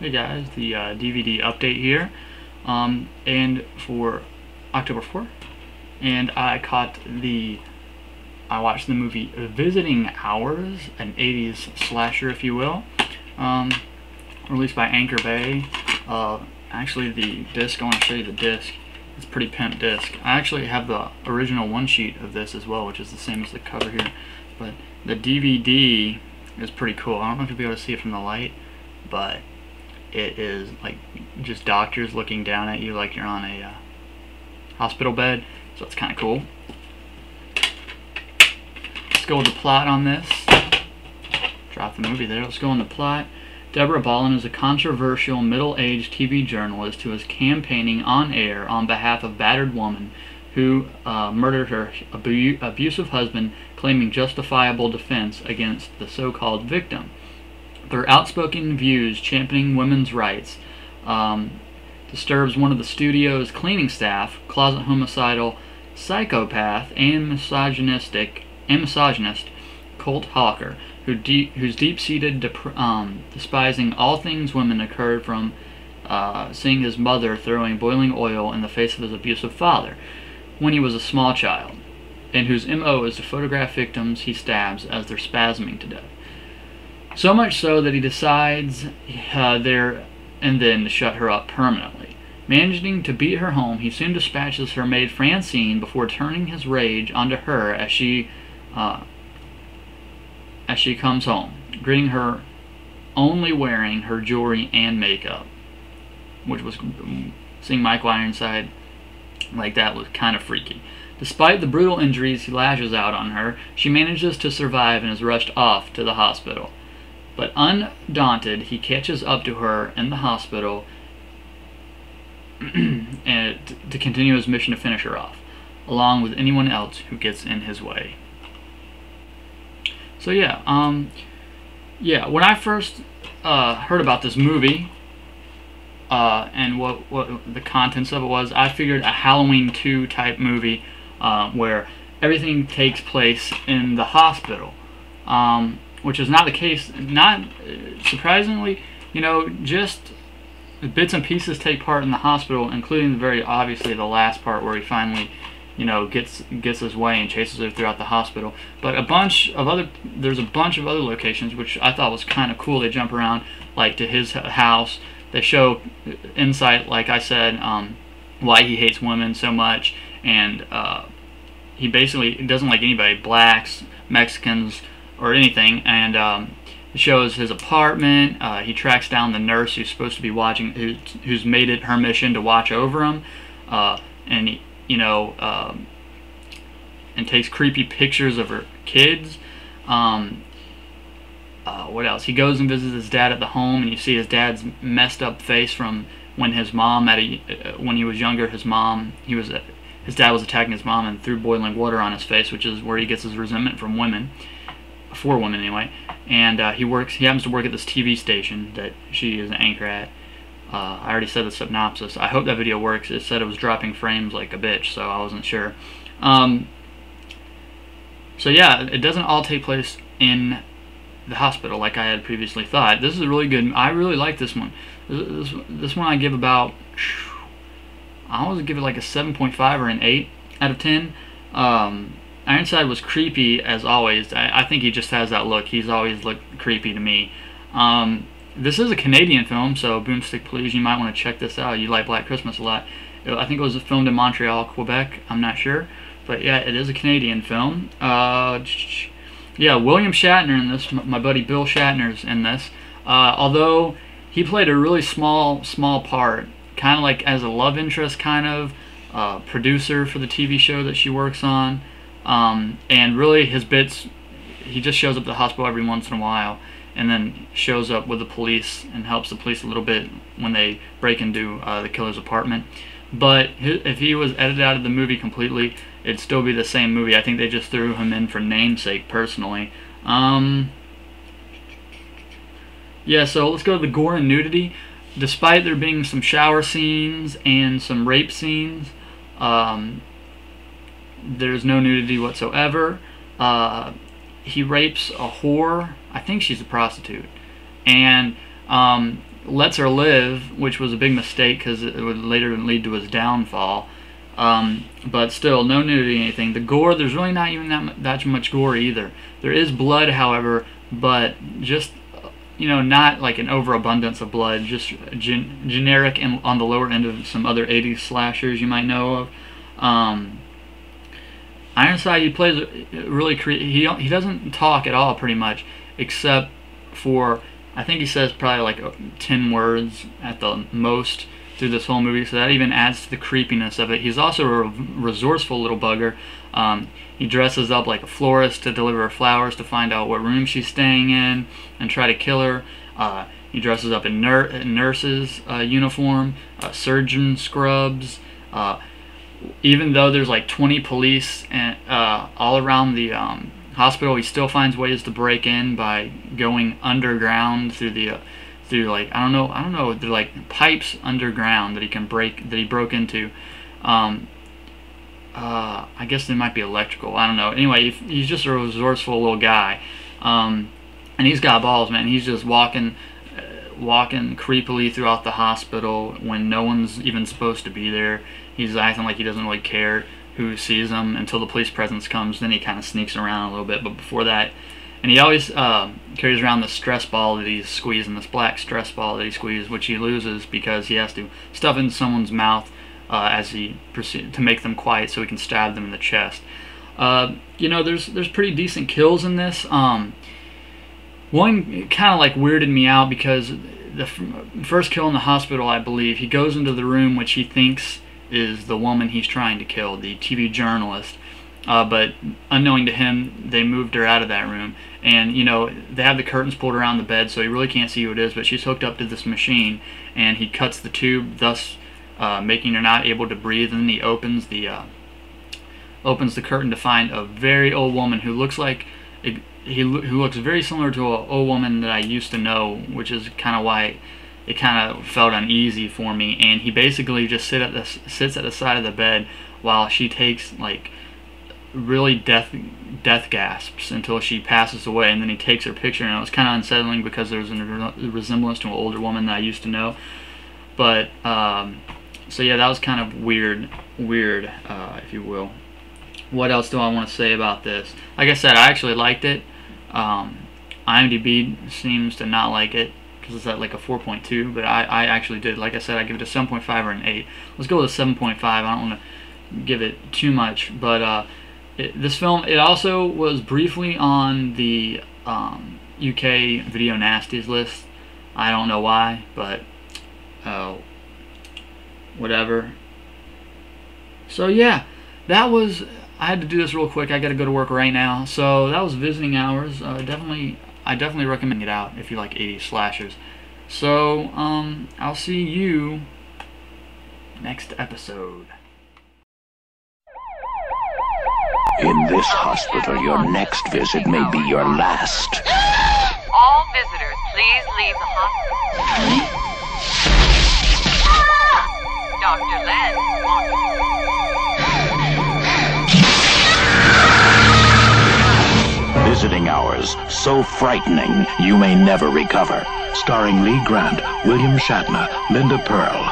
Hey guys, the DVD update here, and for October 4th, and I watched the movie Visiting Hours, an 80s slasher, if you will, released by Anchor Bay. Actually, the disc, I want to show you the disc. It's a pretty pimp disc. I actually have the original one sheet of this as well, which is the same as the cover here, but the DVD is pretty cool. I don't know if you'll be able to see it from the light, but it is like just doctors looking down at you like you're on a hospital bed, so it's kind of cool. Let's go with the plot on this. Drop the movie there. Let's go on the plot. Deborah Bolin is a controversial middle-aged TV journalist who is campaigning on air on behalf of a battered woman who murdered her abusive husband, claiming justifiable defense against the so-called victim. Their outspoken views championing women's rights disturbs one of the studio's cleaning staff, closet homicidal psychopath and misogynist Colt Hawker, whose deep-seated despising all things women occurred from seeing his mother throwing boiling oil in the face of his abusive father when he was a small child, and whose MO is to photograph victims he stabs as they're spasming to death. So much so that he decides there and then to shut her up permanently. Managing to beat her home, he soon dispatches her maid Francine before turning his rage onto her as she comes home, greeting her only wearing her jewelry and makeup, which was, seeing Michael Ironside like that was kind of freaky. Despite the brutal injuries he lashes out on her, she manages to survive and is rushed off to the hospital. But undaunted, he catches up to her in the hospital and to continue his mission to finish her off, along with anyone else who gets in his way. So yeah, when I first heard about this movie and what the contents of it was, I figured a Halloween 2 type movie where everything takes place in the hospital. Which is not the case. Not surprisingly, just bits and pieces take part in the hospital, including very obviously the last part where he finally, gets his way and chases her throughout the hospital. But there's a bunch of other locations which I thought was kind of cool. They jump around like to his house. They show insight, like I said, why he hates women so much, and he basically doesn't like anybody, blacks, Mexicans, or anything, and it shows his apartment. He tracks down the nurse who's supposed to be watching, who's made it her mission to watch over him, and he, and takes creepy pictures of her kids. What else? He goes and visits his dad at the home, and you see his dad's messed up face from when his mom, when he was younger, his dad was attacking his mom and threw boiling water on his face, which is where he gets his resentment from women. For women anyway, and he happens to work at this TV station that she is an anchor at. I already said the synopsis. I hope that video works. It said it was dropping frames like a bitch, so I wasn't sure. So yeah, it doesn't all take place in the hospital like I had previously thought. This is really good. I really like this one. This one I give about, I always give it like a 7.5 or an 8 out of 10. Ironside was creepy as always. I think he just has that look. He's always looked creepy to me. This is a Canadian film, so Boomstick Please, you might want to check this out. You like Black Christmas a lot. I think it was filmed in Montreal, Quebec. I'm not sure. But yeah, it is a Canadian film. Yeah, William Shatner in this. My buddy Bill Shatner's in this. Although he played a really small part, kind of like as a love interest, kind of producer for the TV show that she works on. And really his bits, he just shows up at the hospital every once in a while and then shows up with the police and helps the police a little bit when they break into the killer's apartment. But if he was edited out of the movie completely, it'd still be the same movie. I think they just threw him in for namesake personally. Yeah, so let's go to the gore and nudity. Despite there being some shower scenes and some rape scenes, there's no nudity whatsoever. He rapes a whore. I think she's a prostitute. And lets her live, which was a big mistake because it would later lead to his downfall. But still, no nudity or anything. The gore, there's really not even that much gore either. There is blood, however, but just, you know, not like an overabundance of blood, just generic and on the lower end of some other 80s slashers you might know of. Ironside, he plays really he doesn't talk at all pretty much, except for, I think he says probably like 10 words at the most through this whole movie, so that even adds to the creepiness of it. He's also a resourceful little bugger. He dresses up like a florist to deliver her flowers to find out what room she's staying in and try to kill her. He dresses up in nurse's uniform, surgeon scrubs. Even though there's like 20 police and all around the hospital, he still finds ways to break in by going underground through the like I don't know, they're like pipes underground that he broke into. I guess they might be electrical, I don't know. Anyway, he's just a resourceful little guy, and he's got balls, man. He's just walking creepily throughout the hospital when no one's even supposed to be there. He's acting like he doesn't really care who sees him until the police presence comes. Then he kind of sneaks around a little bit, but before that, and he always carries around this stress ball that he's squeezing, this black stress ball that he squeezes, which he loses because he has to stuff into someone's mouth as he proceeds to make them quiet so he can stab them in the chest. You know, there's pretty decent kills in this. One kind of like weirded me out because the first kill in the hospital, I believe, he goes into the room which he thinks is the woman he's trying to kill, the TV journalist. But unknowing to him, they moved her out of that room. And, you know, they have the curtains pulled around the bed, so he really can't see who it is, but she's hooked up to this machine, and he cuts the tube, thus making her not able to breathe. And then he opens the curtain to find a very old woman who looks like who looks very similar to an old woman that I used to know, which is kind of why it kind of felt uneasy for me. And he basically just sits at the side of the bed while she takes like really death gasps until she passes away, and then he takes her picture, and it was kind of unsettling because there was a resemblance to an older woman that I used to know. But so yeah, that was kind of weird, if you will. What else do I want to say about this? Like I said, I actually liked it. IMDb seems to not like it because it's at like a 4.2, but I actually did. Like I said, I give it a 7.5 or an 8. Let's go with a 7.5. I don't want to give it too much, but this film, it also was briefly on the UK Video Nasties list. I don't know why, but whatever. So yeah, that was, I had to do this real quick. I got to go to work right now. So that was Visiting Hours. I definitely recommend it out if you like 80s slashers. So I'll see you next episode. In this hospital, your next visit may be your last. All visitors, please leave the hospital. Dr. Len. Visiting Hours, so frightening you may never recover. Starring Lee Grant, William Shatner, Linda Pearl,